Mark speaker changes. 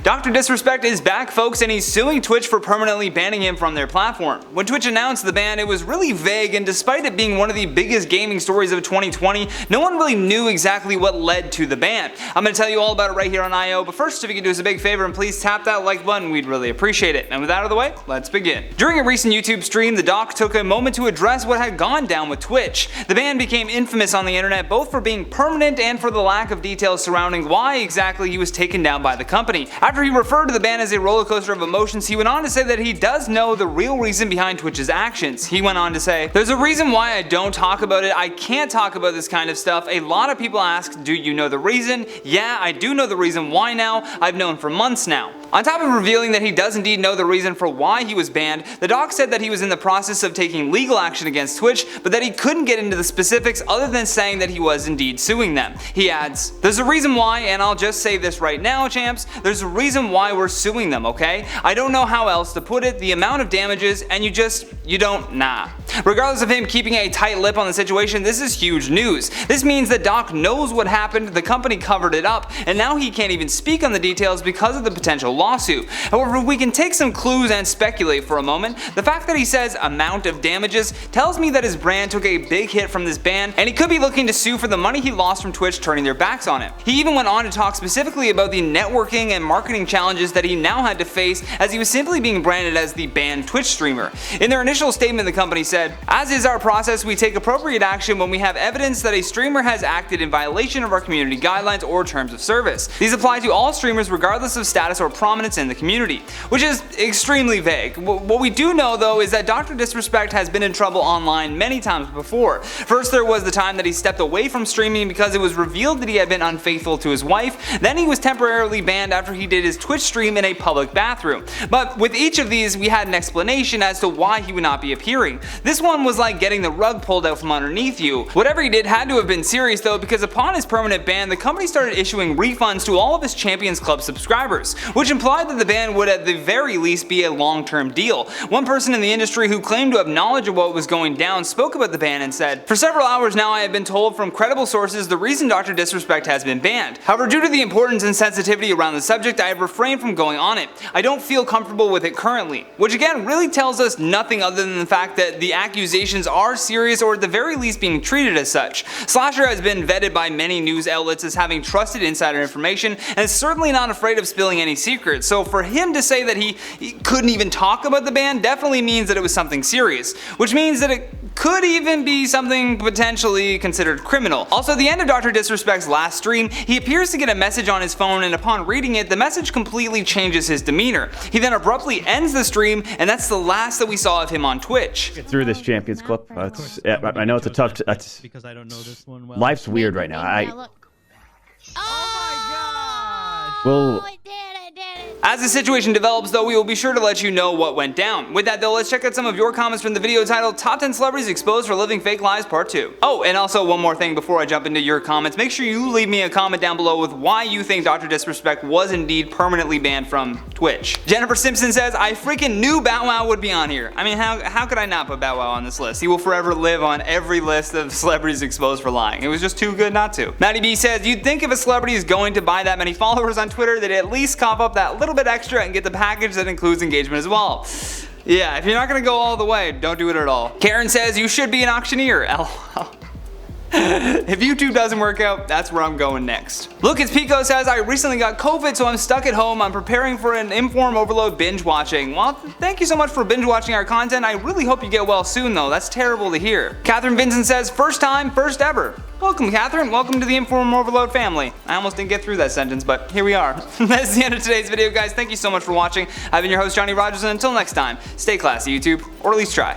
Speaker 1: Dr. Disrespect is back, folks, and he's suing Twitch for permanently banning him from their platform. When Twitch announced the ban, it was really vague, and despite it being one of the biggest gaming stories of 2020, no one really knew exactly what led to the ban. I'm going to tell you all about it right here on IO, but first, if you could do us a big favor and please tap that like button, we'd really appreciate it. And with that out of the way, let's begin. During a recent YouTube stream, the doc took a moment to address what had gone down with Twitch. The ban became infamous on the internet both for being permanent and for the lack of details surrounding why exactly he was taken down by the company. After he referred to the ban as a roller coaster of emotions, he went on to say that he does know the real reason behind Twitch's actions. He went on to say, "There's a reason why I don't talk about it. I can't talk about this kind of stuff. A lot of people ask, do you know the reason? Yeah, I do know the reason why now. I've known for months now." On top of revealing that he does indeed know the reason for why he was banned, the doc said that he was in the process of taking legal action against Twitch, but that he couldn't get into the specifics other than saying that he was indeed suing them. He adds, "There's a reason why, and I'll just say this right now, champs, there's a reason why we're suing them, okay? I don't know how else to put it, the amount of damages, and you don't, nah." Regardless of him keeping a tight lip on the situation, this is huge news. This means that Doc knows what happened, the company covered it up, and now he can't even speak on the details because of the potential lawsuit. However, we can take some clues and speculate for a moment. The fact that he says amount of damages tells me that his brand took a big hit from this ban, and he could be looking to sue for the money he lost from Twitch turning their backs on him. He even went on to talk specifically about the networking and marketing challenges that he now had to face as he was simply being branded as the banned Twitch streamer. In their initial statement, the company said, "As is our process, we take appropriate action when we have evidence that a streamer has acted in violation of our community guidelines or terms of service. These apply to all streamers regardless of status or prominence in the community," which is extremely vague. What we do know though is that Dr. Disrespect has been in trouble online many times before. First, there was the time that he stepped away from streaming because it was revealed that he had been unfaithful to his wife. Then he was temporarily banned after he did his Twitch stream in a public bathroom. But with each of these, we had an explanation as to why he would not be appearing. This one was like getting the rug pulled out from underneath you. Whatever he did had to have been serious though, because upon his permanent ban, the company started issuing refunds to all of his Champions Club subscribers, which implied that the ban would at the very least be a long-term deal. One person in the industry who claimed to have knowledge of what was going down spoke about the ban and said, "For several hours now I have been told from credible sources the reason Dr. Disrespect has been banned. However, due to the importance and sensitivity around the subject, I have refrained from going on it. I don't feel comfortable with it currently," which again really tells us nothing other than the fact that the accusations are serious or at the very least being treated as such. Slasher has been vetted by many news outlets as having trusted insider information and is certainly not afraid of spilling any secrets, so for him to say that he couldn't even talk about the ban definitely means that it was something serious, which means that it could even be something potentially considered criminal. Also, at the end of Dr. Disrespect's last stream, he appears to get a message on his phone, and upon reading it, the message completely changes his demeanor. He then abruptly ends the stream, and that's the last that we saw of him on Twitch.
Speaker 2: Get through this Champions Club. I know it's a tough.
Speaker 3: Because I don't know this one well.
Speaker 2: Life's weird right now.
Speaker 4: Oh,
Speaker 2: Well.
Speaker 1: As the situation develops though, we will be sure to let you know what went down. With that though, let's check out some of your comments from the video titled Top 10 Celebrities Exposed for Living Fake Lives Part 2. Oh, and also one more thing before I jump into your comments, make sure you leave me a comment down below with why you think Dr. Disrespect was indeed permanently banned from Twitch. Jennifer Simpson says, "I freaking knew Bow Wow would be on here." I mean, how could I not put Bow Wow on this list? He will forever live on every list of celebrities exposed for lying. It was just too good not to. Maddie B says, "You'd think if a celebrity is going to buy that many followers on Twitter, they'd at least cough up that little bit extra and get the package that includes engagement as well." Yeah, if you're not gonna go all the way, don't do it at all. Karen says, "You should be an auctioneer." LOL. If YouTube doesn't work out, that's where I'm going next. Lucas Pico says, "I recently got COVID, so I'm stuck at home. I'm preparing for an InformOverload binge watching." Well, thank you so much for binge watching our content. I really hope you get well soon though. That's terrible to hear. Catherine Vincent says, "First time, first ever." Welcome, Catherine. Welcome to the InformOverload family. I almost didn't get through that sentence, but here we are. That's the end of today's video, guys. Thank you so much for watching. I've been your host, Johnny Rogers, and until next time, stay classy, YouTube, or at least try.